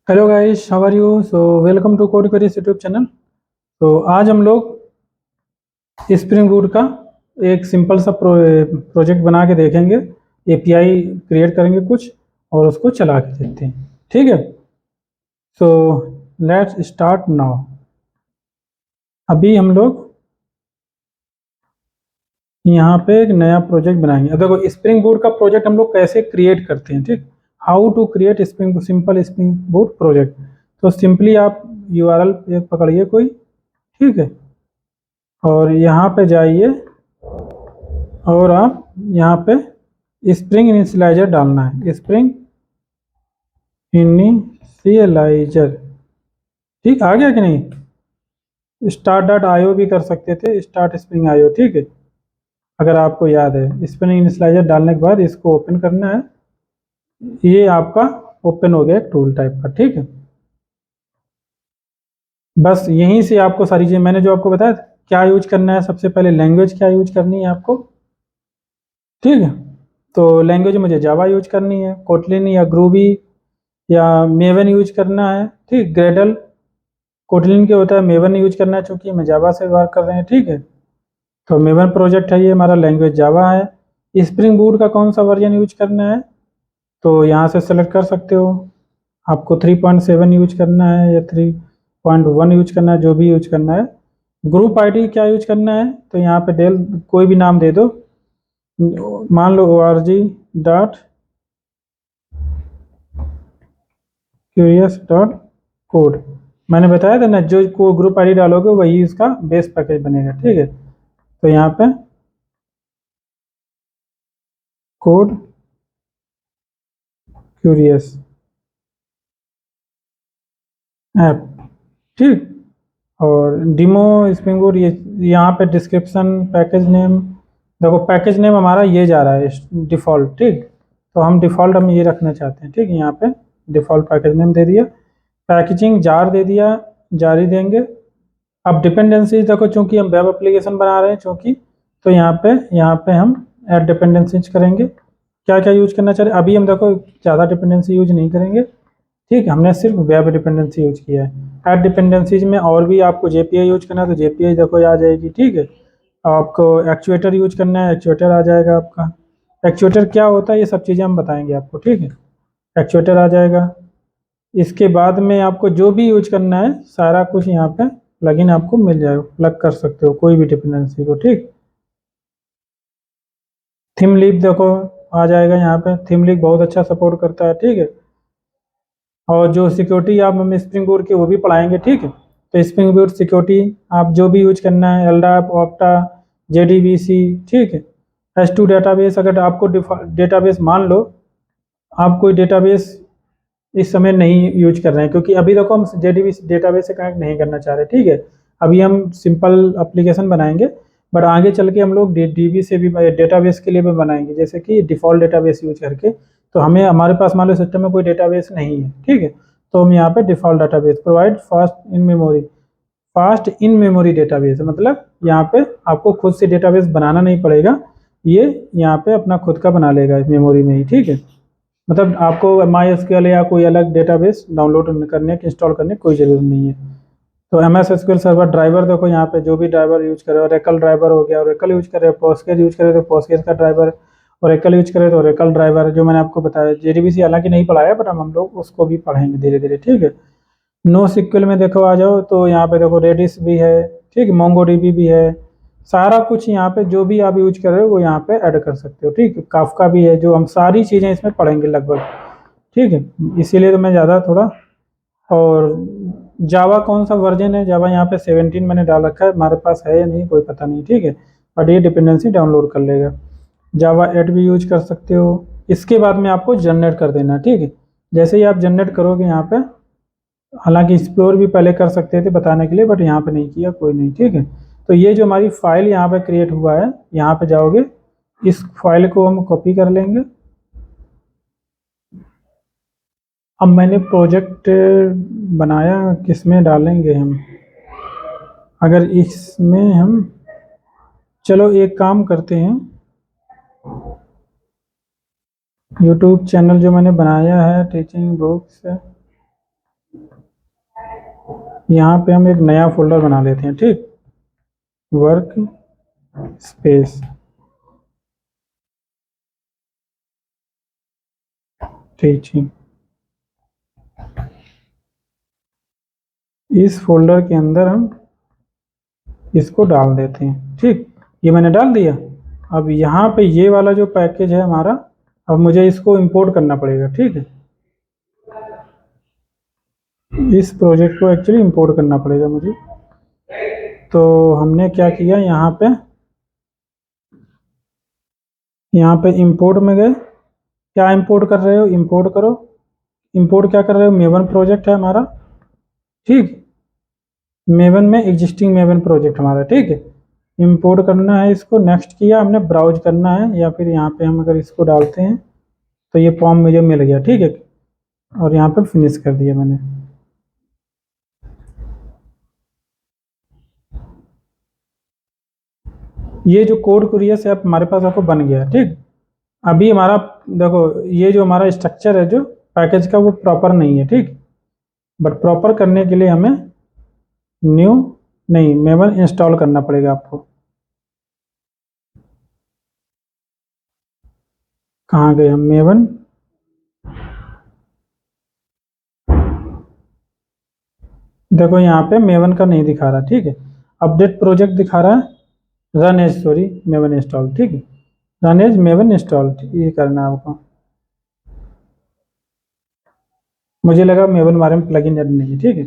Hello guys, how are you? So welcome to code careers YouTube channel. तो आज हम लोग स्प्रिंग बूट का एक सिंपल सा प्रोजेक्ट बना के देखेंगे। एपीआई क्रिएट करेंगे कुछ और उसको चला के देखते हैं। ठीक है, सो लेट्स स्टार्ट नाउ। अभी हम लोग यहाँ पे एक नया प्रोजेक्ट बनाएंगे। अब देखो, स्प्रिंग बूट का प्रोजेक्ट हम लोग कैसे क्रिएट करते हैं। ठीक, how to create spring simple spring boot project. तो सिंपली आप यूआरएल एक पकड़िए कोई, ठीक है, और यहाँ पे जाइए और आप यहाँ पे स्प्रिंग इनिशियलाइजर डालना है। स्प्रिंग इनिशियलाइजर, ठीक, आ गया कि नहीं? स्टार्ट डॉट आईओ भी कर सकते थे, स्टार्ट स्प्रिंग आईओ, ठीक है, अगर आपको याद है। स्प्रिंग इनिशियलाइजर डालने के बाद इसको ओपन करना है। ये आपका ओपन हो गया एक टूल टाइप का, ठीक है। बस यहीं से आपको सारी चीज़ें मैंने जो आपको बताया क्या यूज करना है। सबसे पहले लैंग्वेज क्या यूज करनी है आपको, ठीक है। तो लैंग्वेज मुझे जावा यूज करनी है, कोटलिन या ग्रूबी या मेवन यूज करना है, ठीक। ग्रेडल कोटलिन के होता है, मेवन यूज करना है चूंकि मैं जावा से वर्क कर रहे हैं, ठीक है। तो मेवन प्रोजेक्ट है, ये हमारा लैंग्वेज जावा है। स्प्रिंग बूट का कौन सा वर्जन यूज करना है, तो यहाँ से सेलेक्ट कर सकते हो। आपको 3.7 यूज करना है या 3.1 यूज करना है, जो भी यूज करना है। ग्रुप आईडी क्या यूज करना है, तो यहाँ पे डेल कोई भी नाम दे दो, मान लो org curious.code। मैंने बताया था ना, जो को ग्रुप आईडी डालोगे वही इसका बेस पैकेज बनेगा, ठीक है। तो यहाँ पे कोड क्यूरियस ऐप, ठीक। और डिमो स्प्रिंग बूट, ये यहाँ पे डिस्क्रिप्शन पैकेज नेम, देखो पैकेज नेम हमारा ये जा रहा है डिफ़ॉल्ट, ठीक। तो हम डिफ़ॉल्ट हम ये रखना चाहते हैं, ठीक है। यहाँ पे डिफ़ॉल्ट पैकेज नेम दे दिया, पैकेजिंग जार दे दिया, जारी देंगे। अब डिपेंडेंसीज देखो, चूंकि हम वेब एप्लीकेशन बना रहे हैं चूंकि, तो यहाँ पे हम ऐड डिपेंडेंसीज करेंगे। क्या क्या यूज करना चाह रहे हैं, अभी हम देखो ज़्यादा डिपेंडेंसी यूज नहीं करेंगे, ठीक है। हमने सिर्फ वेब डिपेंडेंसी यूज किया है। ऐड डिपेंडेंसीज में और भी आपको जेपीआई यूज करना है तो जेपीआई देखो आ जाएगी, ठीक है। आपको एक्चुएटर यूज करना है, एक्चुएटर आ जाएगा आपका। एक्चुएटर क्या होता है ये सब चीज़ें हम बताएंगे आपको, ठीक है। एक्चुएटर आ जाएगा। इसके बाद में आपको जो भी यूज करना है सारा कुछ यहाँ पे प्लगइन आपको मिल जाएगा, प्लग कर सकते हो कोई भी डिपेंडेंसी को, ठीक। थीम लीफ देखो आ जाएगा, यहाँ पे थीम लीफ बहुत अच्छा सपोर्ट करता है, ठीक है। और जो सिक्योरिटी आप हमें स्प्रिंग बूट की वो भी पढ़ाएंगे, ठीक है। तो स्प्रिंग बूट सिक्योरिटी आप जो भी यूज करना है, एलडाप, ऑक्टा, जेडीबीसी, ठीक है। एस2 डेटाबेस, अगर आपको डेटाबेस मान लो आप कोई डेटाबेस इस समय नहीं यूज कर रहे हैं, क्योंकि अभी देखो हम जेडीबीसी डेटाबेस से कनेक्ट नहीं करना चाह रहे, ठीक है। अभी हम सिंपल एप्लीकेशन बनाएंगे, बट आगे चल के हम लोग डीबी से भी डेटाबेस के लिए भी बनाएंगे, जैसे कि डिफ़ॉल्ट डेटाबेस यूज करके। तो हमें हमारे पास मान लो सिस्टम में कोई डेटाबेस नहीं है, ठीक है। तो हम यहाँ पे default database provide fast in memory database, मतलब यहाँ पे आपको खुद से डेटाबेस बनाना नहीं पड़ेगा, ये यहाँ पे अपना खुद का बना लेगा इस मेमोरी में ही, ठीक है। मतलब आपको माई एसक्यूएल या कोई अलग डेटाबेस डाउनलोड करने की, इंस्टॉल करने की कोई ज़रूरत नहीं है। तो M S SQL server driver देखो, यहाँ पे जो भी ड्राइवर यूज करे, ओरेकल ड्राइवर हो गया, ओरेकल यूज करे, पोस्टगेज यूज करे तो पोस्टगेज का ड्राइवर, ओरेकल यूज करे तो ओरेकल ड्राइवर, जो मैंने आपको बताया। जेडीबीसी हालांकि नहीं पढ़ाया, बट हम लोग उसको भी पढ़ेंगे धीरे धीरे, ठीक है। नो सिक्वल में देखो आ जाओ, तो यहाँ पे देखो रेडिस भी है, ठीक, मोंगो डीबी भी है। सारा कुछ यहाँ पे जो भी आप यूज कर रहे हो वो यहाँ पे ऐड कर सकते हो, ठीक। काफका भी है, जो हम सारी चीज़ें इसमें पढ़ेंगे लगभग, ठीक है। इसीलिए तो मैं ज़्यादा थोड़ा। और जावा कौन सा वर्जन है, जावा यहाँ पे 17 मैंने डाल रखा है, हमारे पास है या नहीं कोई पता नहीं, ठीक है। बट ये डिपेंडेंसी डाउनलोड कर लेगा। जावा 8 भी यूज कर सकते हो। इसके बाद में आपको जनरेट कर देना, ठीक है। जैसे ही आप जनरेट करोगे यहाँ पे, हालांकि एक्सप्लोर भी पहले कर सकते थे बताने के लिए, बट यहाँ पे नहीं किया, कोई नहीं, ठीक है। तो ये जो हमारी फाइल यहाँ पे क्रिएट हुआ है, यहाँ पे जाओगे, इस फाइल को हम कॉपी कर लेंगे। अब मैंने प्रोजेक्ट बनाया, किसमें डालेंगे हम, अगर इसमें हम, चलो एक काम करते हैं, यूट्यूब चैनल जो मैंने बनाया है टीचिंग बुक्स, यहाँ पे हम एक नया फोल्डर बना लेते हैं, ठीक, वर्क स्पेस, टीचिंग। इस फोल्डर के अंदर हम इसको डाल देते हैं, ठीक, ये मैंने डाल दिया। अब यहाँ पे ये वाला जो पैकेज है हमारा, अब मुझे इसको इंपोर्ट करना पड़ेगा, ठीक है, इस प्रोजेक्ट को एक्चुअली इंपोर्ट करना पड़ेगा मुझे। तो हमने क्या किया, यहाँ पे इंपोर्ट में गए, क्या इंपोर्ट कर रहे हो, इंपोर्ट करो, इंपोर्ट क्या कर रहे हो, मेवन प्रोजेक्ट है हमारा, ठीक, मेवन में एग्जिस्टिंग मेवन प्रोजेक्ट हमारा, ठीक है, इंपोर्ट करना है इसको, नेक्स्ट किया हमने, ब्राउज करना है, या फिर यहाँ पे हम अगर इसको डालते हैं तो ये फॉर्म मुझे मिल गया, ठीक है, और यहाँ पे फिनिश कर दिया मैंने। ये जो कोड कुरियर ऐप हमारे पास आपको बन गया है, ठीक। अभी हमारा देखो, ये जो हमारा स्ट्रक्चर है जो पैकेज का, वो प्रॉपर नहीं है, ठीक, बट प्रॉपर करने के लिए हमें न्यू नहीं मेवन इंस्टॉल करना पड़ेगा आपको। कहाँ गए हम, मेवन, देखो यहाँ पे मेवन का नहीं दिखा रहा, ठीक है, अपडेट प्रोजेक्ट दिखा रहा है, run as, sorry, maven install, ठीक है, रन एज मेवन इंस्टॉल, ये करना है आपको। मुझे लगा मेवन हमारे में प्लगइन ऐड नहीं है, ठीक है।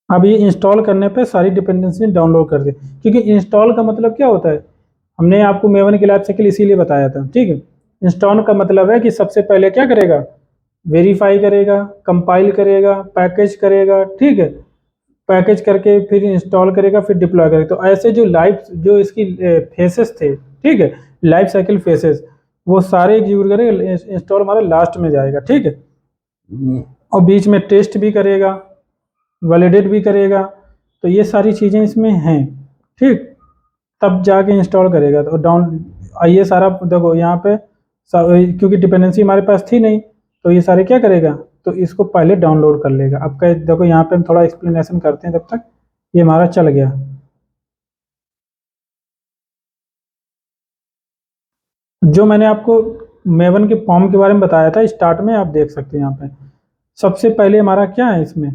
अब ये इंस्टॉल करने पे सारी डिपेंडेंसी डाउनलोड कर दे, क्योंकि इंस्टॉल का मतलब क्या होता है, हमने आपको मेवन की लाइफ साइकिल इसीलिए बताया था, ठीक है। इंस्टॉल का मतलब है कि सबसे पहले क्या करेगा, वेरीफाई करेगा, कंपाइल करेगा, पैकेज करेगा, ठीक है, पैकेज करके फिर इंस्टॉल करेगा, फिर डिप्लॉय करेगा। तो ऐसे जो इसकी फेसेस थे, ठीक है, लाइफ साइकिल फेसेस, वो सारे एग्जीक्यूट करेगा, इंस्टॉल हमारा लास्ट में जाएगा, ठीक है, और बीच में टेस्ट भी करेगा, वैलिडेट भी करेगा। तो ये सारी चीज़ें इसमें हैं, ठीक, तब जाके इंस्टॉल करेगा। तो ये सारा देखो यहाँ पे क्योंकि डिपेंडेंसी हमारे पास थी नहीं, तो ये सारे क्या करेगा, तो इसको पहले डाउनलोड कर लेगा। अब कह देखो यहाँ पे हम थोड़ा एक्सप्लेनेशन करते हैं तब तक, ये हमारा चल गया। जो मैंने आपको मेवन के फॉर्म के बारे में बताया था स्टार्ट में, आप देख सकते हैं यहाँ पे सबसे पहले हमारा क्या है, इसमें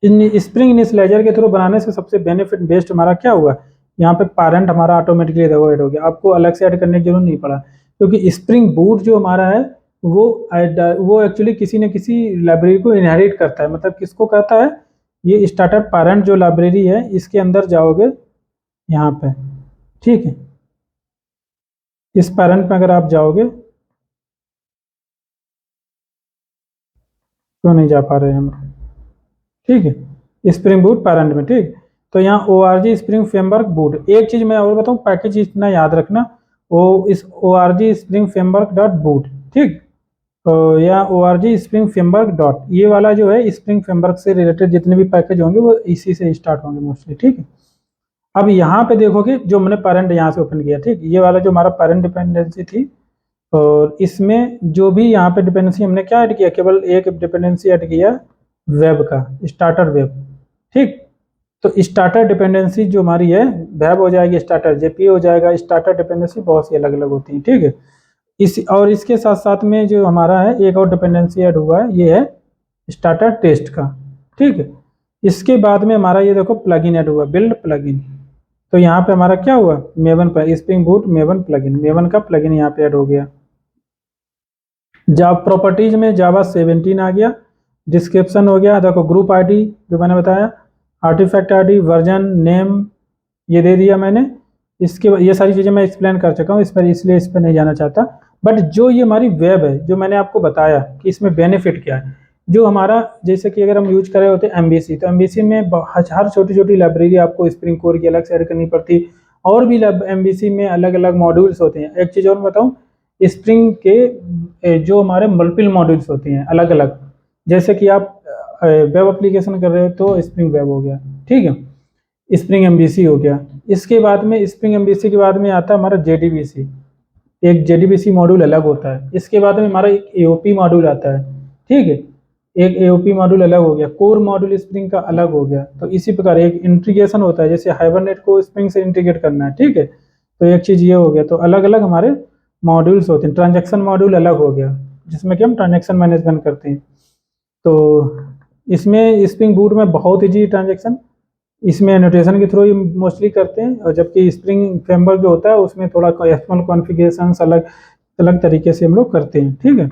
इन स्प्रिंग इनिशियलाइजर के थ्रू बनाने से सबसे बेनिफिट बेस्ट हमारा क्या हुआ, यहाँ पे पैरेंट हमारा ऑटोमेटिकली देखो ऐड हो गया, आपको अलग से ऐड करने की जरूरत नहीं पड़ा, क्योंकि स्प्रिंग बूट जो हमारा है वो एक्चुअली किसी न किसी लाइब्रेरी को इनहेरिट करता है। मतलब किसको कहता है, ये स्टार्टर पैरेंट जो लाइब्रेरी है इसके अंदर जाओगे यहाँ पे, ठीक है, इस पैरेंट में अगर आप जाओगे, क्यों नहीं जा पा रहे हैं हम, ठीक है, स्प्रिंग बूट पैरेंट में, ठीक। तो यहाँ ORG स्प्रिंग फ्रेमवर्क बूट, एक चीज मैं और बताऊँ, पैकेज इतना याद रखना, वो इस ORG spring framework dot boot, ठीक, तो या ORG स्प्रिंग फ्रेमवर्क डॉट, ये वाला जो है स्प्रिंग फ्रेमवर्क से रिलेटेड जितने भी पैकेज होंगे वो इसी से स्टार्ट होंगे मोस्टली, ठीक है। अब यहाँ पे देखोगे जो मैंने पैरेंट यहाँ से ओपन किया, ठीक, ये वाला जो हमारा पैरेंट डिपेंडेंसी थी, और इसमें जो भी यहाँ पे डिपेंडेंसी हमने क्या ऐड किया, केवल एक डिपेंडेंसी ऐड किया वेब का, स्टार्टर वेब, ठीक। तो स्टार्टर डिपेंडेंसी जो हमारी है वेब हो जाएगी, स्टार्टर जेपी हो जाएगा, स्टार्टर डिपेंडेंसी बहुत सी अलग अलग होती है, ठीक है। और इसके साथ साथ में जो हमारा है एक और डिपेंडेंसी ऐड हुआ है, ये है स्टार्टर टेस्ट का, ठीक है। इसके बाद में हमारा ये देखो प्लगइन ऐड हुआ, बिल्ड प्लगइन। तो यहाँ पे हमारा क्या हुआ, मेवन पर spring boot maven plugin, maven का प्लगइन यहाँ पे ऐड हो गया। प्रॉपर्टीज में जावा 17 आ गया, डिस्क्रिप्शन हो गया, देखो ग्रुप आईडी जो मैंने बताया, आर्टिफैक्ट आईडी, वर्जन, नेम, ये दे दिया मैंने। इसके ये सारी चीज़ें मैं एक्सप्लेन कर चुका हूँ इस पर, इसलिए इस पर नहीं जाना चाहता। बट जो ये हमारी वेब है, जो मैंने आपको बताया कि इसमें बेनिफिट क्या है, जो हमारा जैसे कि अगर हम यूज कर रहे होते हैं MVC, तो MVC में हर छोटी छोटी लाइब्रेरी आपको स्प्रिंग कोर की अलग से ऐड करनी पड़ती, और भी MVC में अलग अलग मॉड्यूल्स होते हैं। एक चीज़ और बताऊँ, स्प्रिंग के जो हमारे मल्टीपल मॉड्यूल्स होते हैं अलग अलग, जैसे कि आप वेब एप्लीकेशन कर रहे हो तो स्प्रिंग वेब हो गया, ठीक है, स्प्रिंग MVC हो गया, इसके बाद में स्प्रिंग एमबीसी के बाद में आता है हमारा जेडीबीसी। एक जेडीबीसी मॉड्यूल अलग होता है। इसके बाद में हमारा एक एओपी मॉड्यूल आता है, ठीक है। एक एओपी मॉड्यूल अलग हो गया, कोर मॉड्यूल स्प्रिंग का अलग हो गया। तो इसी प्रकार एक इंटीग्रेशन होता है, जैसे हाइबरनेट को स्प्रिंग से इंटीग्रेट करना है, ठीक है। तो एक चीज़ ये हो गया। तो अलग अलग हमारे मॉड्यूल्स होते हैं। ट्रांजैक्शन मॉड्यूल अलग हो गया, जिसमें कि हम ट्रांजैक्शन मैनेजमेंट करते हैं। तो इसमें स्प्रिंग बूट में बहुत ईजी ट्रांजैक्शन, इसमें एनोटेशन के थ्रू ही मोस्टली करते हैं। और जबकि स्प्रिंग फ्रेमवर्क जो होता है उसमें थोड़ा एक्सटर्नल कॉन्फ़िगरेशन अलग अलग तरीके से हम लोग करते हैं, ठीक है।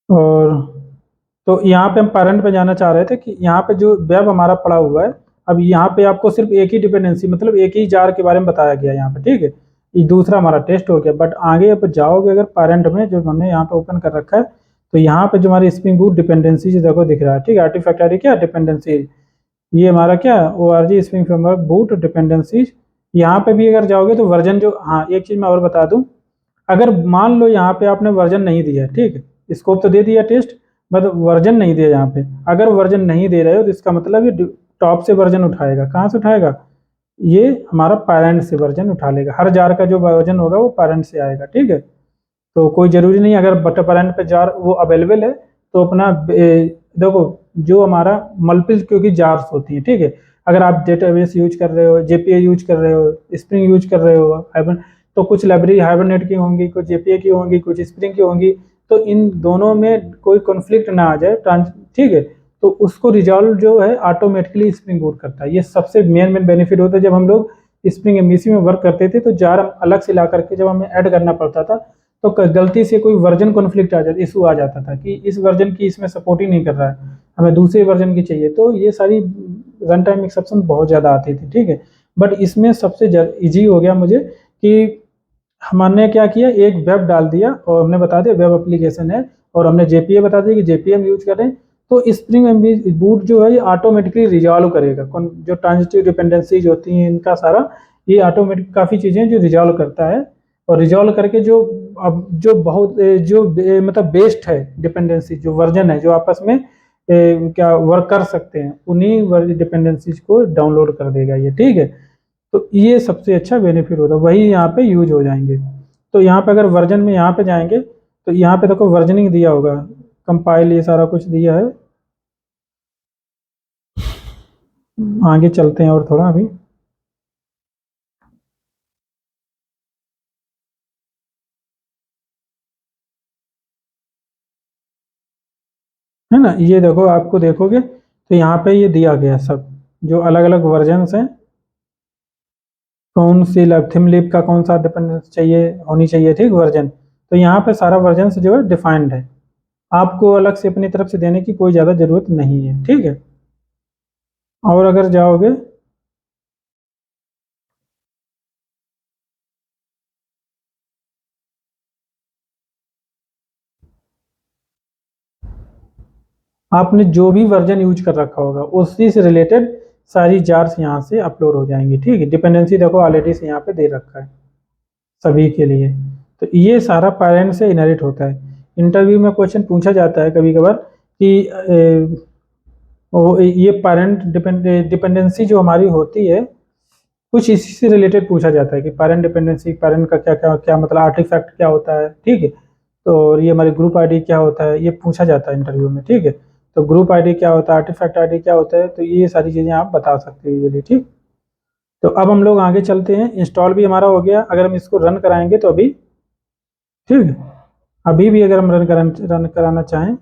और तो यहाँ पे हम पैरेंट पे जाना चाह रहे थे कि यहाँ पे जो वेब हमारा पड़ा हुआ है, अब यहाँ पे आपको सिर्फ एक ही डिपेंडेंसी, मतलब एक ही जार के बारे में बताया गया है यहाँ पे, ठीक है। ये दूसरा हमारा टेस्ट हो गया। बट आगे आप जाओगे अगर पैरेंट में, जो हमने यहाँ पे ओपन कर रखा है, तो यहाँ पे जो हमारी स्प्रिंग बूट डिपेंडेंसीज देखो दिख रहा है, ठीक है। आर्टिफैक्ट आईडी क्या डिपेंडेंसीज, ये हमारा क्या ORG spring framework boot dependencies. यहाँ पे भी अगर जाओगे तो वर्जन जो, हाँ एक चीज़ मैं और बता दूँ, अगर मान लो यहाँ पे आपने वर्जन नहीं दिया, ठीक है, स्कोप तो दे दिया टेस्ट, मतलब वर्जन नहीं दिया यहाँ पे। अगर वर्जन नहीं दे रहे हो तो इसका मतलब ये टॉप से वर्जन उठाएगा। कहाँ से उठाएगा? ये हमारा पैरेंट से वर्जन उठा लेगा। हर जार का जो वर्जन होगा वो पैरेंट से आएगा, ठीक है। तो कोई जरूरी नहीं, अगर बट पैरेंट पे जार वो अवेलेबल है तो अपना देखो, जो हमारा मल्टीपल क्योंकि जार्स होती हैं, ठीक है। अगर आप डेटाबेस यूज कर रहे हो, जेपीए यूज कर रहे हो, स्प्रिंग यूज कर रहे हो, हाइबरनेट, तो कुछ लाइब्रेरी हाइबरनेट की होंगी, कुछ जेपीए की होंगी, कुछ स्प्रिंग की होंगी। तो इन दोनों में कोई कॉन्फ्लिक्ट ना आ जाए, ठीक है, तो उसको रिजॉल्व जो है ऑटोमेटिकली स्प्रिंग बूट करता है। ये सबसे मेन बेनिफिट होता है। जब हम लोग स्प्रिंग एमबीसी में वर्क करते थे तो जार अलग से ला करके जब हमें ऐड करना पड़ता था, तो गलती से कोई वर्जन कॉन्फ्लिक्ट आ जाता, इशू आ जाता था कि इस वर्जन की इसमें सपोर्ट ही नहीं कर रहा है, हमें दूसरे वर्जन की चाहिए। तो ये सारी रन टाइम एक्सेप्शन बहुत ज़्यादा आती थी, ठीक है। बट इसमें सबसे ईजी हो गया मुझे कि हमने क्या किया, एक वेब डाल दिया और हमने बता दिया वेब एप्लीकेशन है, और हमने जेपीए बता दिया कि जेपीएम यूज करें। तो स्प्रिंग एमबी बूट जो है ये ऑटोमेटिकली रिजॉल्व करेगा जो ट्रांजिटिव डिपेंडेंसीज होती हैं इनका सारा, ये ऑटोमेटिक काफ़ी चीज़ें जो रिजॉल्व करता है। और रिजॉल्व करके जो अब जो बहुत मतलब बेस्ड है डिपेंडेंसी, जो वर्जन है जो आपस में क्या वर्क कर सकते हैं, उन्हीं डिपेंडेंसीज को डाउनलोड कर देगा ये, ठीक है। तो ये सबसे अच्छा बेनिफिट होता है, वही यहाँ पे यूज हो जाएंगे। तो यहाँ पे अगर वर्जन में यहाँ पे जाएंगे तो यहाँ पे देखो वर्जनिंग दिया होगा, कंपाइल, ये सारा कुछ दिया है। आगे चलते हैं और थोड़ा अभी, है ना। ये देखो, आपको देखोगे तो यहाँ पे ये दिया गया सब, जो अलग अलग वर्जन्स हैं, कौन सी थीम लिप का कौन सा डिपेंडेंस चाहिए होनी चाहिए, ठीक वर्जन। तो यहाँ पे सारा वर्जन जो है डिफाइंड है, आपको अलग से अपनी तरफ से देने की कोई ज़्यादा ज़रूरत नहीं है, ठीक है। और अगर जाओगे आपने जो भी वर्जन यूज कर रखा होगा उसी से रिलेटेड सारी जार्स यहाँ से अपलोड हो जाएंगी, ठीक है। डिपेंडेंसी देखो ऑलरेडी से यहाँ पे दे रखा है सभी के लिए। तो ये सारा पेरेंट से इनहेरिट होता है। इंटरव्यू में क्वेश्चन पूछा जाता है कभी कभार कि ये पेरेंट डिपेंडेंसी जो हमारी होती है, कुछ इसी से रिलेटेड पूछा जाता है कि पेरेंट डिपेंडेंसी, पेरेंट का क्या क्या क्या मतलब आर्टिफैक्ट क्या होता है, ठीक है। तो और ये हमारी ग्रुप आईडी क्या होता है, ये पूछा जाता है इंटरव्यू में, ठीक है। तो ग्रुप आईडी क्या होता है, आर्टिफैक्ट आईडी क्या होता है, तो ये सारी चीज़ें आप बता सकते हो इजीली, ठीक। तो अब हम लोग आगे चलते हैं। इंस्टॉल भी हमारा हो गया। अगर हम इसको रन कराएंगे तो अभी, ठीक है, अभी भी अगर हम रन कराना चाहें,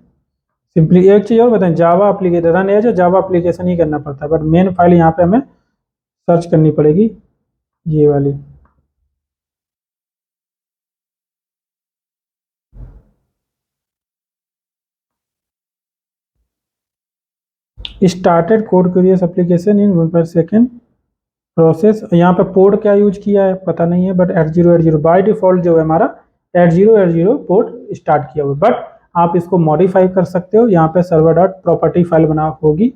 सिंपली एक चीज़ और बताएं, जावा एप्लीकेशन रन है जो जावा एप्लीकेशन ही करना पड़ता है, बट मेन फाइल यहाँ पे हमें सर्च करनी पड़ेगी, ये वाली। Started code curious application in 1/2 process. यहाँ पे पोर्ट क्या यूज किया है पता नहीं है, बट 8080 बाय डिफॉल्ट जो है हमारा 8080 पोर्ट स्टार्ट किया हुआ, बट आप इसको मॉडिफाई कर सकते हो। यहाँ पे सर्वर डॉट प्रॉपर्टी फाइल बना होगी,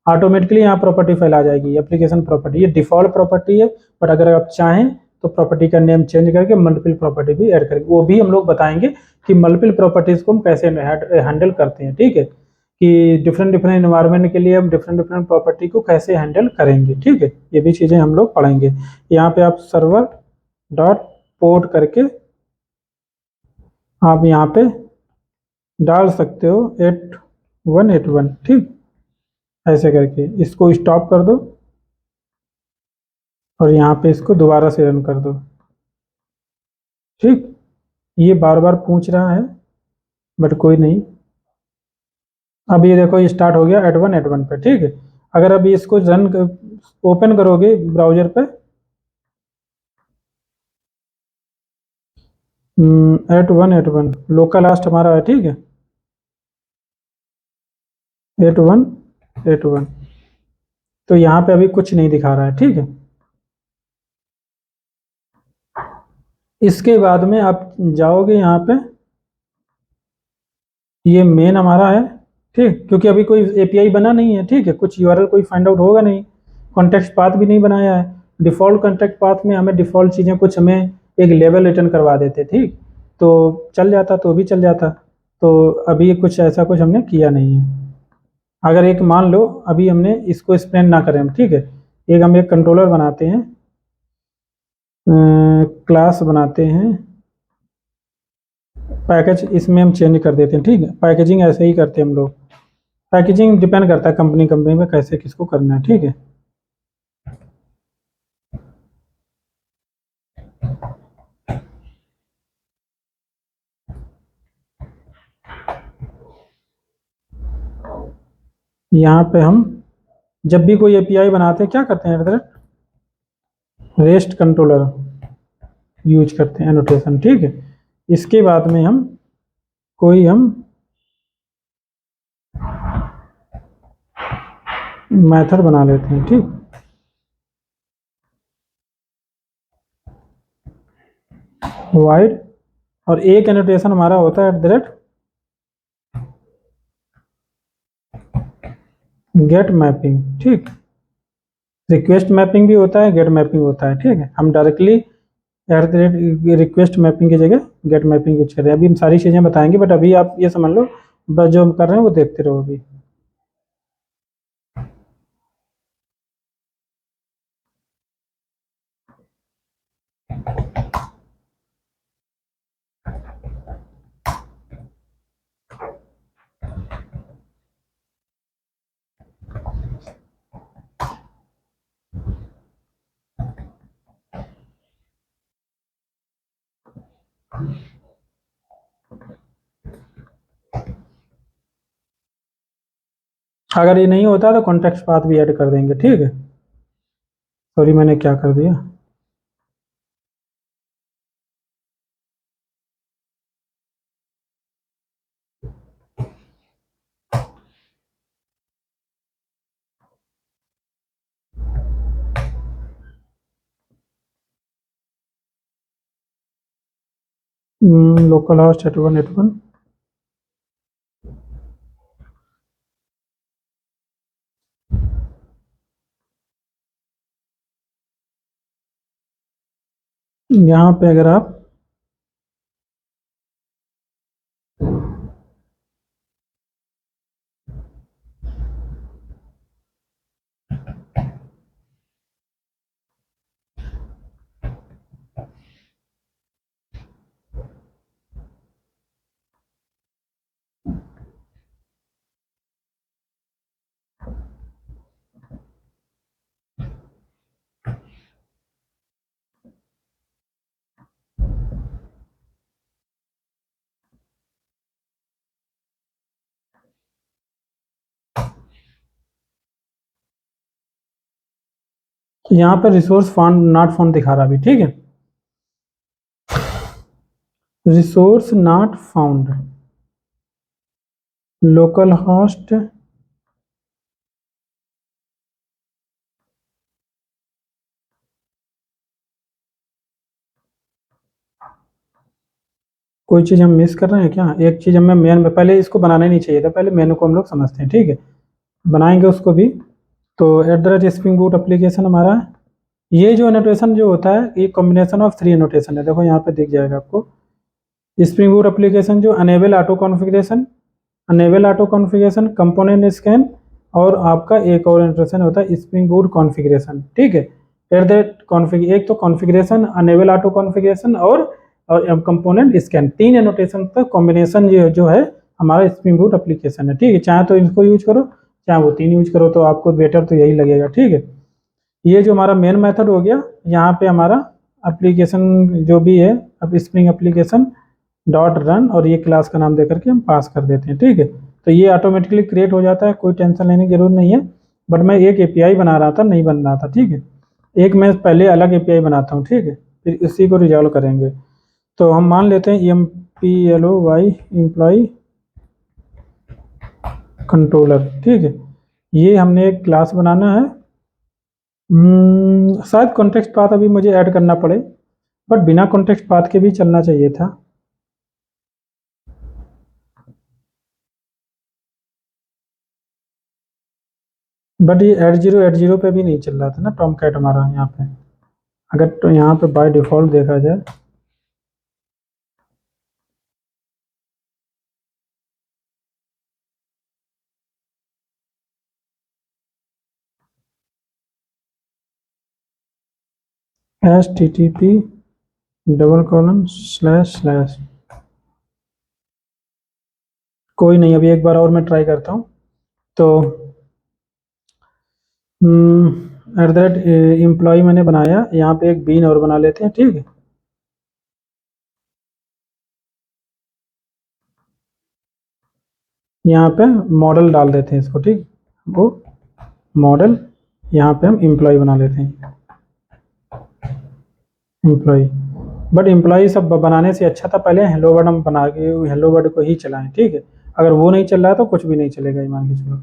ऑटोमेटिकली यहाँ प्रॉपर्टी फाइल आ जाएगी, एप्लीकेशन प्रॉपर्टी, ये डिफॉल्ट प्रॉपर्टी है। बट अगर आप चाहें तो प्रॉपर्टी का नेम चेंज करके मल्टीपल प्रॉपर्टी भी ऐड करेंगे, वो भी हम लोग बताएंगे कि मल्टीपल प्रॉपर्टीज को हम कैसे हैंडल करते हैं, ठीक है। कि डिफरेंट डिफरेंट इन्वायरमेंट के लिए हम डिफरेंट डिफरेंट प्रॉपर्टी को कैसे हैंडल करेंगे, ठीक है। ये भी चीज़ें हम लोग पढ़ेंगे। यहाँ पे आप सर्वर डॉट पोर्ट करके आप यहाँ पे डाल सकते हो 8181, ठीक। ऐसे करके इसको स्टॉप कर दो और यहाँ पे इसको दोबारा से रन कर दो, ठीक। ये बार बार पूछ रहा है बट कोई नहीं। अब ये देखो ये स्टार्ट हो गया @1 पे, ठीक है। अगर अभी इसको रन ओपन करोगे ब्राउजर पे, @1 लोकल होस्ट हमारा है, ठीक है। 8181 तो यहाँ पे अभी कुछ नहीं दिखा रहा है, ठीक है। इसके बाद में आप जाओगे यहाँ पे, ये मेन हमारा है, ठीक। क्योंकि अभी कोई एपीआई बना नहीं है, ठीक है। कुछ यूआरएल कोई फाइंड आउट होगा नहीं, कॉन्टेक्स्ट पाथ भी नहीं बनाया है। डिफ़ॉल्ट कॉन्टेक्ट पाथ में हमें डिफ़ॉल्ट चीज़ें कुछ हमें एक लेवल रिटर्न करवा देते, ठीक। तो चल जाता, तो भी चल जाता। तो अभी कुछ ऐसा कुछ हमने किया नहीं है। अगर एक मान लो अभी हमने इसको एक्सप्लेन ना करें हम, ठीक है। एक हम एक कंट्रोलर बनाते हैं, क्लास बनाते हैं, पैकेज इसमें हम चेंज कर देते हैं, ठीक है। पैकेजिंग ऐसे ही करते हैं हम लोग। पैकेजिंग डिपेंड करता है कंपनी कंपनी में कैसे किसको करना है, ठीक है। यहाँ पे हम जब भी कोई एपीआई बनाते हैं क्या करते हैं, रेस्ट कंट्रोलर यूज करते हैं एनोटेशन, ठीक है। इसके बाद में हम कोई मेथड बना लेते हैं, ठीक। वाइड और एक एनोटेशन हमारा होता है गेट मैपिंग, ठीक। रिक्वेस्ट मैपिंग भी होता है, गेट मैपिंग होता है, ठीक है। हम डायरेक्टली रिक्वेस्ट मैपिंग की जगह गेट मैपिंग यूज कर रहे हैं। अभी हम सारी चीज़ें बताएंगे बट अभी आप ये समझ लो बस जो हम कर रहे हैं वो देखते रहो अभी। अगर ये नहीं होता तो कॉन्टेक्स्ट पाथ भी ऐड कर देंगे, ठीक है। सॉरी मैंने क्या कर दिया। लोकल होस्ट @1 यहाँ पे अगर आप यहाँ पर रिसोर्स फाउंड नॉट फाउंड दिखा रहा अभी, ठीक है। Resource not found local host कोई चीज़ हम मिस कर रहे हैं क्या? एक चीज़ हमें मेन में पहले इसको बनाना ही नहीं चाहिए था, पहले मेनू को हम लोग समझते हैं, ठीक है। बनाएंगे उसको भी। तो @स्प्रिंग बूट एप्लीकेशन हमारा, ये जो एनोटेशन जो होता है ये कॉम्बिनेशन ऑफ 3 एनोटेशन है। देखो यहाँ पे दिख जाएगा आपको। स्प्रिंग बूट एप्लीकेशन जो enable auto configuration, enable auto configuration, component scan, और आपका एक और इंटरेक्शन होता है स्प्रिंग बूट कॉन्फ़िगरेशन, ठीक है। फिर दैट कॉन्फ़िग एक तो कॉन्फ़िगरेशन, अनेबल ऑटो कॉन्फ़िगरेशन और कंपोनेंट स्कैन, 3 एनोटेशन का कॉम्बिनेशन जो है हमारा स्प्रिंग बूट एप्लीकेशन है, ठीक है। चाहे तो इसको यूज करो, चाहे वो 3 यूज करो, तो आपको बेटर तो यही लगेगा, ठीक है। ये जो हमारा मेन मेथड हो गया, यहाँ पे हमारा एप्लीकेशन जो भी है, अब स्प्रिंग एप्लीकेशन डॉट रन और ये क्लास का नाम देकर के हम पास कर देते हैं, ठीक है। तो ये ऑटोमेटिकली क्रिएट हो जाता है, कोई टेंशन लेने की जरूरत नहीं है। बट मैं एक एपीआई बना रहा था, नहीं बन रहा था, ठीक है। एक मैं पहले अलग एपीआई बनाता हूँ, ठीक है, फिर इसी को रिजॉल्व करेंगे। तो हम मान लेते हैं EMPLOY एम्प्लॉय कंट्रोलर, ठीक है। ये हमने एक क्लास बनाना है। शायद कॉन्टेक्स्ट पाथ अभी मुझे ऐड करना पड़े, बट बिना कॉन्टेक्स्ट पाथ के भी चलना चाहिए था। बट ये @0 पे भी नहीं चल रहा था ना टॉम कैट हमारा यहाँ पे। अगर तो यहाँ पे बाय डिफ़ॉल्ट देखा जाए, http:// कोई नहीं, अभी एक बार और मैं ट्राई करता हूँ। तो @एम्प्लॉय मैंने बनाया, यहाँ पे एक बीन और बना लेते हैं, ठीक है। यहाँ पे मॉडल डाल देते हैं इसको, ठीक, वो मॉडल, यहाँ पे हम एम्प्लॉय बना लेते हैं, एम्प्लॉय। बट एम्प्लॉय सब बनाने से अच्छा था पहले हेलो वर्ड हम बना के हेलो वर्ड को ही चलाएं, ठीक है। अगर वो नहीं चल रहा है तो कुछ भी नहीं चलेगा, ये मान के चलो।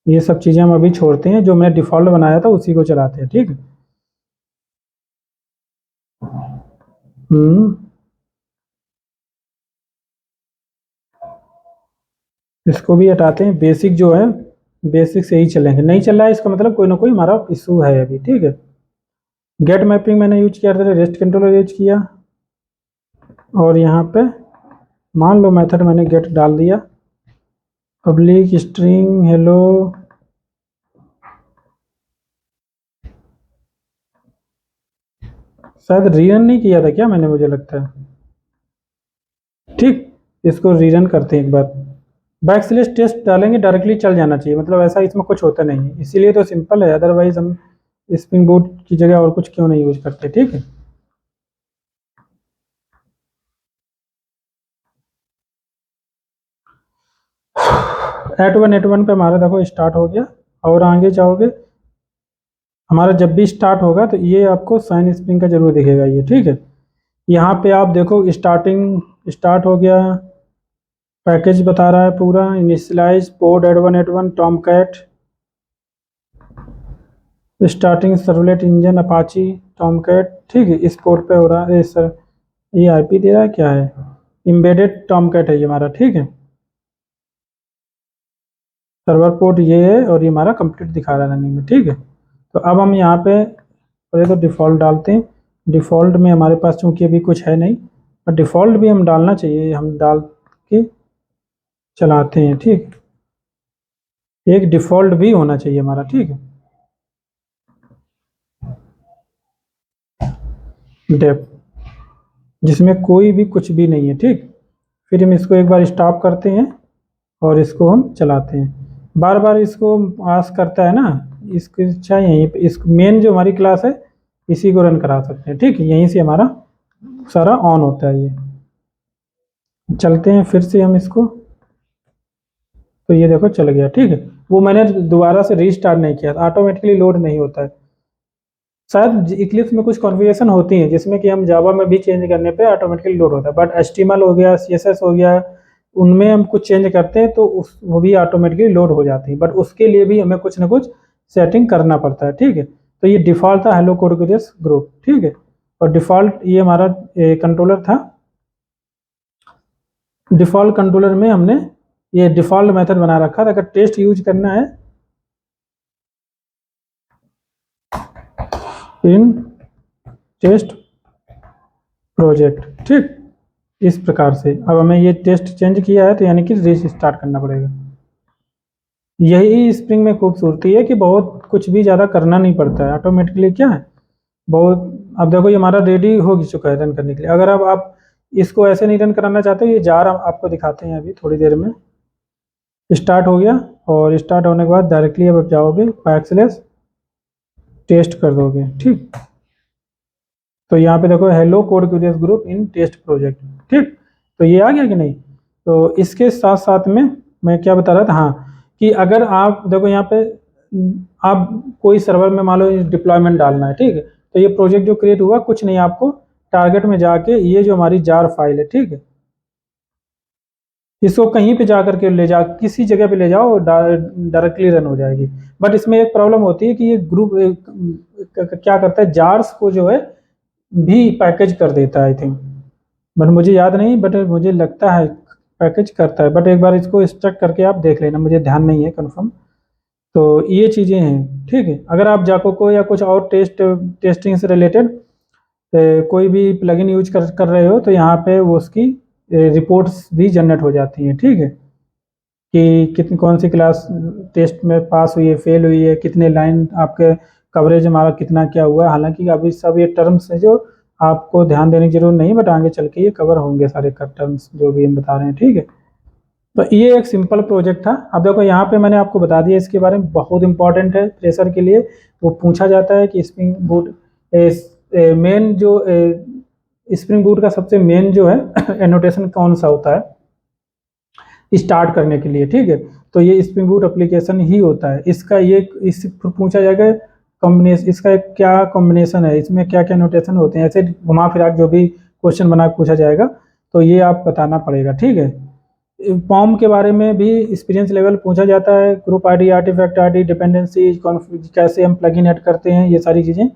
ये सब चीज़ें हम अभी छोड़ते हैं, जो मैंने डिफ़ॉल्ट बनाया था उसी को चलाते हैं, ठीक है। हम्म इसको भी हटाते हैं, बेसिक जो है बेसिक से ही चलेंगे। नहीं चल रहा है इसका मतलब कोई ना कोई हमारा इशू है अभी, ठीक है। गेट मैपिंग मैंने यूज किया था, रेस्ट कंट्रोलर यूज किया, और यहाँ पे मान लो मेथड मैंने गेट डाल दिया, पब्लिक स्ट्रिंग हेलो, शायद रीरन नहीं किया था क्या मैंने, मुझे लगता है, ठीक। इसको रीरन करते हैं एक बार, बैकस्लैश टेस्ट डालेंगे डायरेक्टली चल जाना चाहिए, मतलब ऐसा इसमें कुछ होता नहीं है, इसीलिए तो सिंपल है, अदरवाइज हम स्प्रिंग बूट की जगह और कुछ क्यों नहीं यूज करते, ठीक है। @1 पे हमारा देखो स्टार्ट हो गया, और आगे जाओगे हमारा जब भी स्टार्ट होगा तो ये आपको साइन स्प्रिंग का जरूर दिखेगा ये, ठीक है। यहाँ पे आप देखो स्टार्ट हो गया, पैकेज बता रहा है पूरा, initialize port @1 Tomcat, starting servlet engine Apache Tomcat, ठीक है। इस पोर्ट पे हो रहा है सर, ये आईपी दे रहा है क्या है, एम्बेडेड टॉम कैट है ये हमारा, ठीक है। सर्वर पोर्ट ये है, और ये हमारा कंप्लीट दिखा रहा है रनिंग में, ठीक है। तो अब हम यहाँ पे पहले तो डिफ़ॉल्ट डालते हैं, डिफ़ॉल्ट में हमारे पास चूंकि अभी कुछ है नहीं, पर डिफ़ॉल्ट भी हम डालना चाहिए, हम डाल के चलाते हैं, ठीक। एक डिफ़ॉल्ट भी होना चाहिए हमारा, ठीक है, डेप, जिसमें कोई भी कुछ भी नहीं है, ठीक। फिर हम इसको एक बार स्टॉप करते हैं और इसको हम चलाते हैं, बार बार इसको आस करता है ना, इसकी इच्छा यहीं पे इस मेन जो हमारी क्लास है इसी को रन करा सकते हैं, ठीक है। यहीं से हमारा सारा ऑन होता है ये। चलते हैं फिर से हम इसको, तो ये देखो चल गया, ठीक है। वो मैंने दोबारा से रीस्टार्ट नहीं किया, ऑटोमेटिकली लोड नहीं होता है। शायद इक्लिप्स में कुछ कॉन्फ़िगरेशन होती है जिसमें कि हम जावा में भी चेंज करने पे ऑटोमेटिकली लोड होता है, बट HTML हो गया, CSS हो गया, उनमें हम कुछ चेंज करते हैं तो वो भी ऑटोमेटिकली लोड हो जाती है, बट उसके लिए भी हमें कुछ ना कुछ सेटिंग करना पड़ता है, ठीक है। तो ये डिफ़ॉल्ट था हेलो कोडग्रेस ग्रुप, ठीक है, और डिफ़ॉल्ट ये हमारा कंट्रोलर था। डिफ़ॉल्ट कंट्रोलर में हमने ये डिफ़ॉल्ट मेथड बना रखा था, अगर टेस्ट यूज करना है इन टेस्ट प्रोजेक्ट, ठीक। इस प्रकार से। अब हमें ये टेस्ट चेंज किया है तो यानी कि रीस्टार्ट करना पड़ेगा। यही स्प्रिंग में खूबसूरती है कि बहुत कुछ भी ज़्यादा करना नहीं पड़ता है, ऑटोमेटिकली क्या है बहुत। अब देखो ये हमारा रेडी हो चुका है रन करने के लिए। अगर अब आप इसको ऐसे नहीं रन कराना चाहते, ये जार आपको दिखाते हैं अभी थोड़ी देर में। स्टार्ट हो गया, और स्टार्ट होने के बाद डायरेक्टली अब आप जाओगे बैकस्लैश टेस्ट कर दोगे, ठीक। तो यहाँ पे देखो hello code curious group in test project, ठीक। तो ये आ गया कि नहीं। तो इसके साथ साथ में मैं क्या बता रहा था, हाँ, कि अगर आप देखो यहाँ पे आप कोई सर्वर में मान लो डिप्लॉयमेंट डालना है, ठीक है। तो ये प्रोजेक्ट जो क्रिएट हुआ कुछ नहीं, आपको टारगेट में जाके ये जो हमारी जार फाइल है, ठीक है, इसको कहीं पे जा करके ले जा, किसी जगह पे ले जाओ, डायरेक्टली रन हो जाएगी। बट इसमें एक प्रॉब्लम होती है कि ये ग्रुप क्या करता है, जार्स को जो है भी पैकेज कर देता है आई थिंक, बट मुझे याद नहीं, बट मुझे लगता है पैकेज करता है। बट एक बार इसको इंस्ट्रक्ट करके आप देख लेना, मुझे ध्यान नहीं है कंफर्म। तो ये चीज़ें हैं, ठीक है। अगर आप जाको को या कुछ और टेस्टिंग से रिलेटेड कोई भी प्लगइन यूज कर रहे हो, तो यहाँ पे वो उसकी रिपोर्ट्स भी जनरेट हो जाती हैं, ठीक है, कि कितनी कौन सी क्लास टेस्ट में पास हुई है, फेल हुई है, कितने लाइन आपके कवरेज हमारा कितना क्या हुआ है। हालांकि अभी सब ये टर्म्स है जो आपको ध्यान देने की जरूरत नहीं, बट आगे चल के ये कवर होंगे सारे टर्म्स जो भी हम बता रहे हैं, ठीक है। तो ये एक सिंपल प्रोजेक्ट था। अब देखो यहाँ पे मैंने आपको बता दिया इसके बारे में, बहुत इंपॉर्टेंट है फ्रेशर के लिए। वो पूछा जाता है कि स्प्रिंग बूट मेन जो स्प्रिंग बूट का सबसे मेन जो है एनोटेशन कौन सा होता है स्टार्ट करने के लिए, ठीक है। तो ये स्प्रिंग बूट एप्लीकेशन ही होता है। इसका ये इस पूछा जाएगा कॉम्बिनेशन, इसका क्या कॉम्बिनेशन है, इसमें क्या क्या नोटेशन होते हैं, ऐसे घुमा फिरा जो भी क्वेश्चन बना पूछा जाएगा तो ये आप बताना पड़ेगा, ठीक है। फॉर्म के बारे में भी एक्सपीरियंस लेवल पूछा जाता है, group ID, artifact ID, dependency, कैसे हम प्लगइन ऐड करते हैं, ये सारी चीज़ें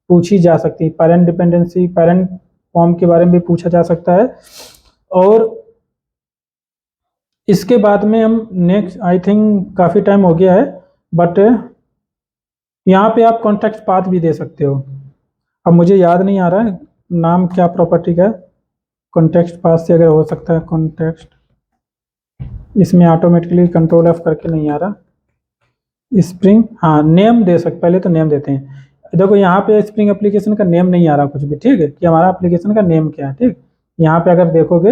पूछी जा सकती है। पेरेंट डिपेंडेंसी, पेरेंट फॉर्म के बारे में भी पूछा जा सकता है। और इसके बाद में हम नेक्स्ट, आई थिंक काफ़ी टाइम हो गया है, बट यहाँ पे आप कॉन्टेक्स्ट पाथ भी दे सकते हो। अब मुझे याद नहीं आ रहा है नाम क्या प्रॉपर्टी का है, कॉन्टेक्स्ट पाथ से अगर हो सकता है कॉन्टेक्स्ट, इसमें ऑटोमेटिकली कंट्रोल एफ करके नहीं आ रहा। स्प्रिंग, हाँ नेम दे सकते, पहले तो नेम देते हैं। देखो यहाँ पे स्प्रिंग एप्लीकेशन का नेम नहीं आ रहा कुछ भी, ठीक है, कि हमारा एप्लीकेशन का नेम क्या है, ठीक। यहाँ पे अगर देखोगे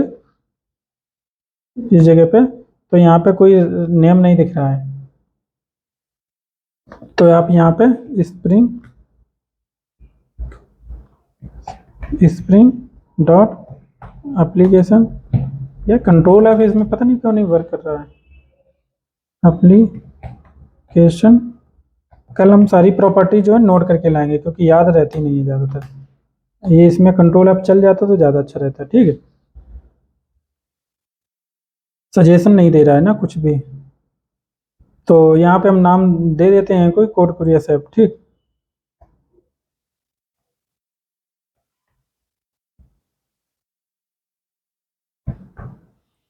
इस जगह पे, तो यहाँ पे कोई नेम नहीं दिख रहा है। तो आप यहाँ पे स्प्रिंग डॉट एप्लीकेशन या कंट्रोल एफ, इसमें पता नहीं क्यों नहीं वर्क कर रहा है। एप्लीकेशन, कल हम सारी प्रॉपर्टी जो है नोट करके लाएंगे क्योंकि याद रहती नहीं है ज़्यादातर। ये इसमें कंट्रोल एफ चल जाता तो ज़्यादा अच्छा रहता, ठीक है। सजेशन नहीं दे रहा है ना कुछ भी, तो यहाँ पे हम नाम दे देते हैं कोई कोड कुरियस ऐप, ठीक।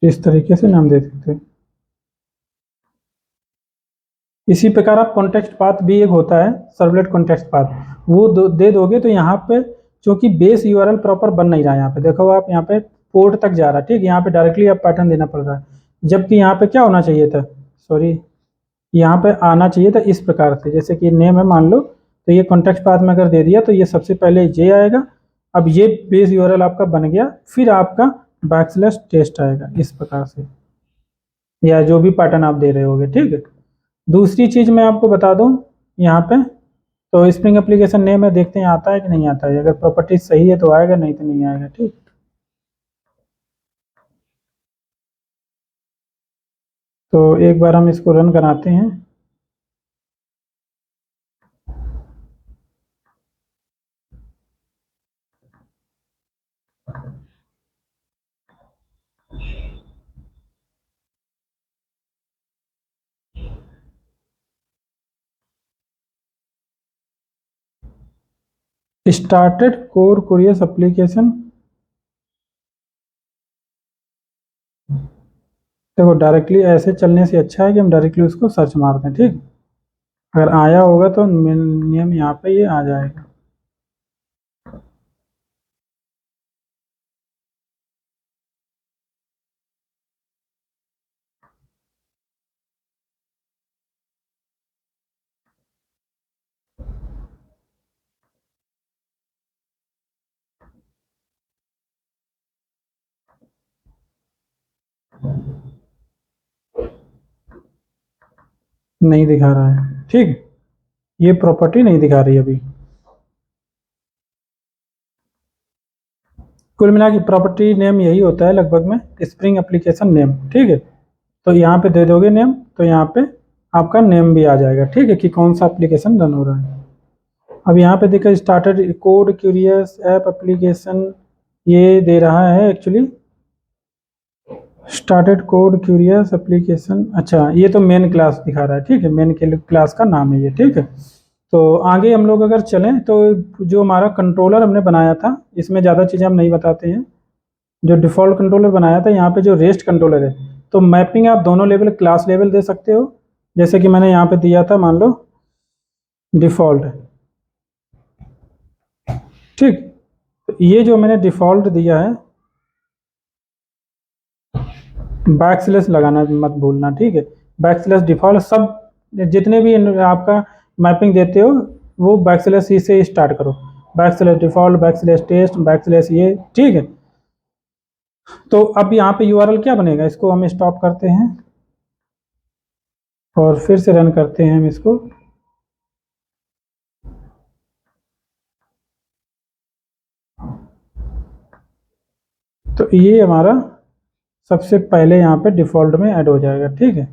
इस तरीके से नाम दे सकते हैं। इसी प्रकार आप कॉन्टेक्स्ट पाथ भी एक होता है, सर्वलेट कॉन्टेक्स्ट पाथ, वो दे दोगे तो यहाँ पे चूंकि बेस यूआरएल प्रॉपर बन नहीं रहा है, यहाँ पे देखो आप यहाँ पे पोर्ट तक जा रहा है, ठीक। यहाँ पे डायरेक्टली आप पैटर्न देना पड़ रहा है, जबकि यहाँ पे क्या होना चाहिए था, सॉरी, यहाँ पे आना चाहिए था इस प्रकार से, जैसे कि नेम है मान लो, तो ये कॉन्टेक्स्ट पाथ में अगर दे दिया तो ये सबसे पहले ये आएगा। अब ये बेस यूआरएल आपका बन गया, फिर आपका बैकस्लैश टेस्ट आएगा इस प्रकार से, या जो भी पैटर्न आप दे रहे होगे, ठीक है। दूसरी चीज़ मैं आपको बता दूं यहाँ पे, तो स्प्रिंग एप्लीकेशन नेम है, देखते हैं आता है कि नहीं आता है। अगर प्रॉपर्टी सही है तो आएगा, नहीं तो नहीं आएगा, ठीक। तो एक बार हम इसको रन कराते हैं। स्टार्टेड कोर कुरियस एप्लीकेशन, देखो डायरेक्टली ऐसे चलने से अच्छा है कि हम डायरेक्टली उसको सर्च मारते हैं, ठीक। अगर आया होगा तो नियम यहाँ पे ये आ जाएगा। नहीं दिखा रहा है, ठीक है, ये प्रॉपर्टी नहीं दिखा रही अभी। कुल मिला के प्रॉपर्टी नेम यही होता है लगभग में, स्प्रिंग एप्लीकेशन नेम, ठीक है। तो यहाँ पे दे दोगे नेम, तो यहाँ पे आपका नेम भी आ जाएगा, ठीक है, कि कौन सा एप्लीकेशन रन हो रहा है। अब यहाँ पे देखा started code curious app application, ये दे रहा है actually started code curious application. अच्छा, ये तो मेन क्लास दिखा रहा है, ठीक है, मेन क्लास का नाम है ये, ठीक है। तो आगे हम लोग अगर चलें तो जो हमारा कंट्रोलर हमने बनाया था, इसमें ज़्यादा चीज़ें हम नहीं बताते हैं। जो डिफ़ॉल्ट कंट्रोलर बनाया था, यहाँ पे जो रेस्ट कंट्रोलर है, तो मैपिंग आप दोनों लेवल क्लास लेवल दे सकते हो, जैसे कि मैंने यहाँ पे दिया था, मान लो डिफ़ॉल्ट, ठीक। तो ये जो मैंने डिफ़ॉल्ट दिया है, बैकस्लैश लगाना मत भूलना, ठीक है। बैकस्लैश डिफ़ॉल्ट सब जितने भी आपका मैपिंग देते हो वो बैकस्लैश ही से स्टार्ट करो, backslash default, backslash test, backslash ये, ठीक है। तो अब यहाँ पे यूआरएल क्या बनेगा, इसको हम स्टॉप करते हैं और फिर से रन करते हैं हम इसको। तो ये हमारा सबसे पहले यहाँ पे डिफ़ॉल्ट में ऐड हो जाएगा, ठीक है।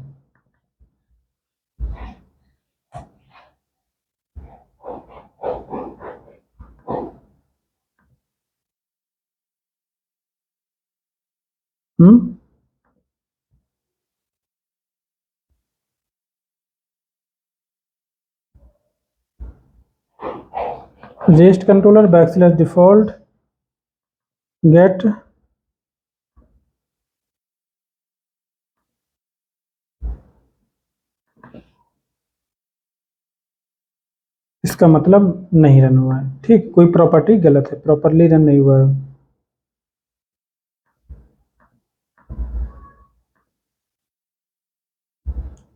Rest controller backslash default get, इसका मतलब नहीं रन हुआ है, ठीक, कोई प्रॉपर्टी गलत है, प्रॉपरली रन नहीं हुआ है।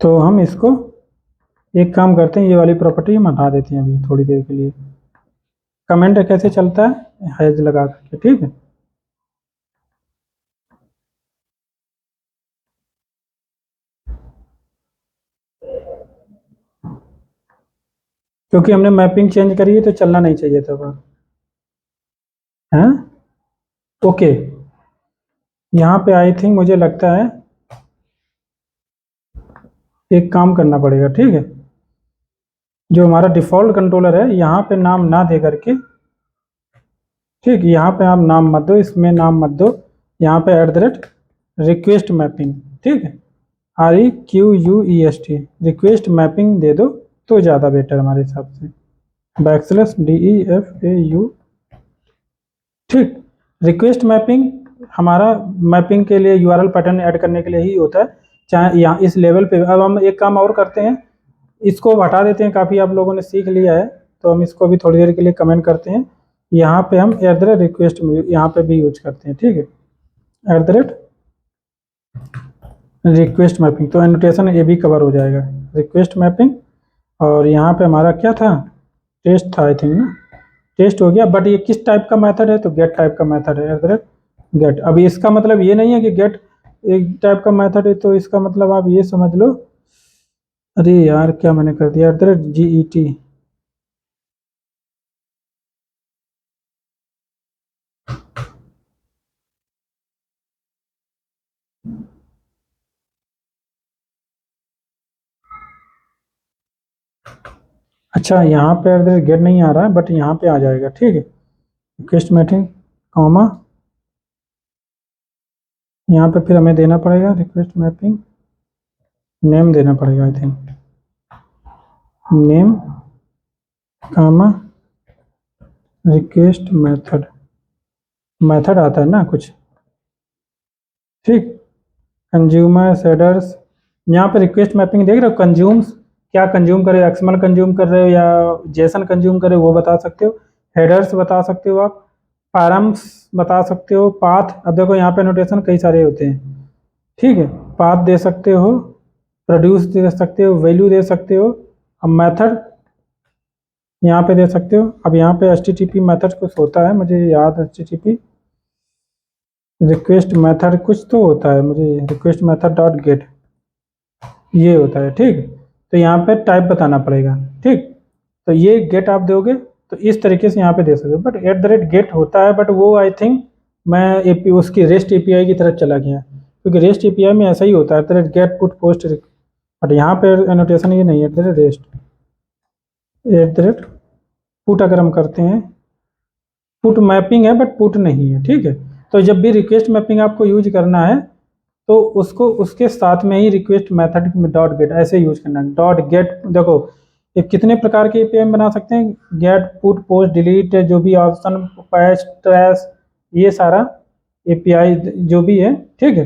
तो हम इसको एक काम करते हैं, ये वाली प्रॉपर्टी हम हटा देते हैं अभी थोड़ी देर के लिए। कमेंट कैसे चलता है, हैज लगा करके, ठीक है। क्योंकि हमने मैपिंग चेंज करी है तो चलना नहीं चाहिए था वह, हैं। ओके, यहाँ पे आई थिंक मुझे लगता है एक काम करना पड़ेगा, ठीक है। जो हमारा डिफ़ॉल्ट कंट्रोलर है, यहाँ पे नाम ना दे करके, ठीक, यहाँ पे आप नाम मत दो, इसमें नाम मत दो, यहाँ पे रिक्वेस्ट मैपिंग, ठीक है, REQUEST रिक्वेस्ट मैपिंग दे दो तो ज़्यादा बेटर हमारे हिसाब से, \DEFAU, ठीक। रिक्वेस्ट मैपिंग हमारा मैपिंग के लिए यूआरएल पैटर्न ऐड करने के लिए ही होता है, चाहे यहाँ इस लेवल पे। अब हम एक काम और करते हैं, इसको हटा देते हैं, काफ़ी आप लोगों ने सीख लिया है, तो हम इसको भी थोड़ी देर के लिए कमेंट करते हैं। यहाँ पे हम @रिक्वेस्ट यहाँ पे भी यूज करते हैं, ठीक है, @रिक्वेस्ट मैपिंग, तो एनोटेशन ये भी कवर हो जाएगा, रिक्वेस्ट मैपिंग। और यहाँ पे हमारा क्या था, टेस्ट था आई थिंक ना, टेस्ट हो गया। बट ये किस टाइप का मेथड है, तो गेट टाइप का मेथड है, गेट। अभी इसका मतलब ये नहीं है कि गेट एक टाइप का मेथड है, तो इसका मतलब आप ये समझ लो, अरे यार क्या मैंने कर दिया, GET, अच्छा यहाँ पे गेट नहीं आ रहा है, बट यहाँ पे आ जाएगा, ठीक है। रिक्वेस्ट मैपिंग कॉमा, यहाँ पे फिर हमें देना पड़ेगा रिक्वेस्ट मैपिंग नेम देना पड़ेगा I think, name comma request method, method आता है ना कुछ, ठीक। कंज्यूमर शेडर्स, यहाँ पे रिक्वेस्ट मैपिंग देख रहे हो, कंज्यूम्स क्या कंज्यूम करे, एक्सएमएल कंज्यूम कर रहे हो या जेसन कंज्यूम करे वो बता सकते हो, हेडर्स बता सकते हो आप, पैरम्स बता सकते हो, पाथ, अब देखो यहाँ पे नोटेशन कई सारे होते हैं, ठीक है, पाथ दे सकते हो, प्रोड्यूस दे सकते हो, वैल्यू दे सकते हो, अब मेथड यहाँ पे दे सकते हो। अब यहाँ पे HTTP मेथड कुछ होता है, मुझे याद, HTTP रिक्वेस्ट मेथड कुछ तो होता है, मुझे रिक्वेस्ट मेथड डॉट गेट ये होता है, ठीक। तो यहाँ पे टाइप बताना पड़ेगा, ठीक। तो ये गेट आप दोगे तो इस तरीके से यहाँ पे दे सकते हो, बट @get होता है, बट वो आई थिंक मैं एपी उसकी रेस्ट एपीआई की तरफ चला गया, क्योंकि रेस्ट एपीआई में ऐसा ही होता है @get पुट पोस्ट, बट यहाँ पे एनोटेशन ये नहीं है रेस्ट पुट। अगर हम करते हैं पुट मैपिंग है बट पुट नहीं है, ठीक है। तो जब भी रिक्वेस्ट मैपिंग आपको यूज करना है तो उसको उसके साथ में ही रिक्वेस्ट मेथड में डॉट गेट ऐसे यूज करना है। डॉट गेट देखो ये कितने प्रकार के एपीआई बना सकते हैं, गेट पुट पोस्ट डिलीट जो भी ऑप्शन पैच ट्रैश ये सारा एपीआई जो भी है, ठीक है।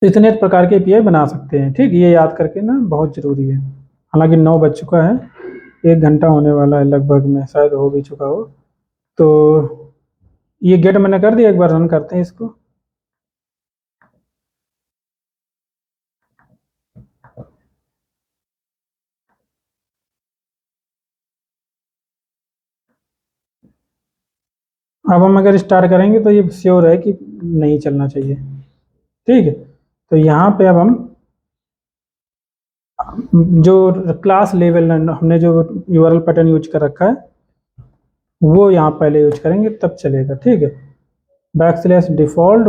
इतने प्रकार के एपीआई बना सकते हैं, ठीक। ये याद करके ना बहुत ज़रूरी है। हालांकि 9 बज चुका है, 1 घंटा होने वाला है लगभग में, शायद हो भी चुका हो। तो ये गेट मैंने कर दिया, एक बार रन करते हैं इसको। अब हम अगर स्टार्ट करेंगे तो ये श्योर है कि नहीं चलना चाहिए, ठीक है। तो यहाँ पे अब हम जो क्लास लेवल हमने जो यूआरएल पैटर्न यूज कर रखा है वो यहाँ पहले यूज करेंगे तब चलेगा, ठीक है। \default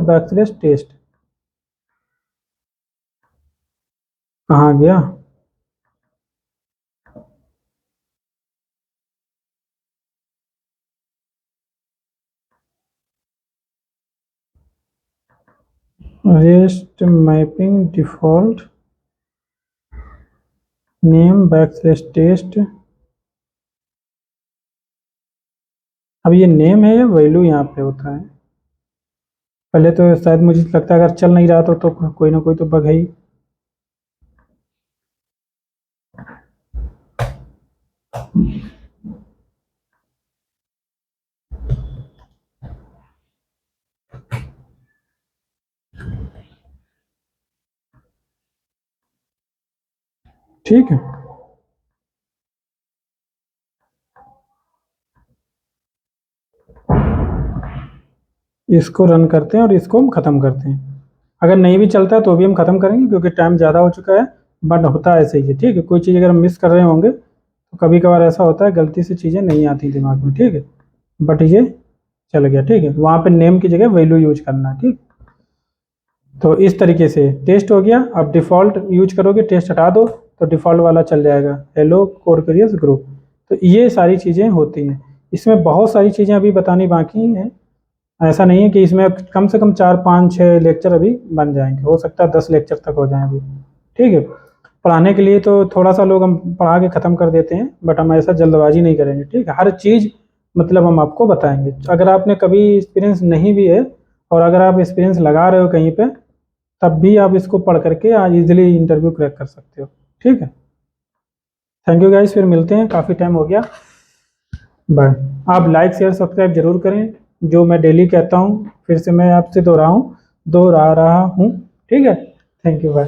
\test कहाँ गया, rest mapping default name \test। अब ये नेम है या वैल्यू यहाँ पे होता है, पहले तो शायद मुझे लगता है अगर चल नहीं रहा तो कोई ना कोई तो बग है ही। ठीक है, इसको रन करते हैं और इसको हम ख़त्म करते हैं। अगर नहीं भी चलता है तो भी हम ख़त्म करेंगे क्योंकि टाइम ज़्यादा हो चुका है, बट होता है ऐसे ही है, ठीक है। कोई चीज़ अगर हम मिस कर रहे होंगे तो कभी कभार ऐसा होता है, गलती से चीज़ें नहीं आती दिमाग में, ठीक है। बट ये चल गया, ठीक है। वहाँ पे नेम की जगह वैल्यू यूज करना है, ठीक। तो इस तरीके से टेस्ट हो गया। अब डिफ़ॉल्ट यूज करोगे, टेस्ट हटा दो तो डिफ़ॉल्ट वाला चल जाएगा, हेलो कोड करियर्स ग्रुप। तो ये सारी चीज़ें होती हैं। इसमें बहुत सारी चीज़ें अभी बतानी बाकी हैं, ऐसा नहीं है कि इसमें कम से कम 4 5 6 लेक्चर अभी बन जाएंगे, हो सकता है 10 लेक्चर तक हो जाए अभी, ठीक है। पढ़ाने के लिए तो थोड़ा सा लोग हम पढ़ा के ख़त्म कर देते हैं, बट हम ऐसा जल्दबाजी नहीं करेंगे, ठीक है। हर चीज़ मतलब हम आपको बताएंगे। अगर आपने कभी एक्सपीरियंस नहीं भी है और अगर आप एक्सपीरियंस लगा रहे हो कहीं पे, तब भी आप इसको पढ़ करके आज इजीली इंटरव्यू क्रैक कर सकते हो, ठीक है। थैंक यू गाइस, फिर मिलते हैं, काफ़ी टाइम हो गया, बाय। आप लाइक शेयर सब्सक्राइब जरूर करें, जो मैं डेली कहता हूँ फिर से मैं आपसे दोहरा रहा हूँ, ठीक है। Thank you, bye.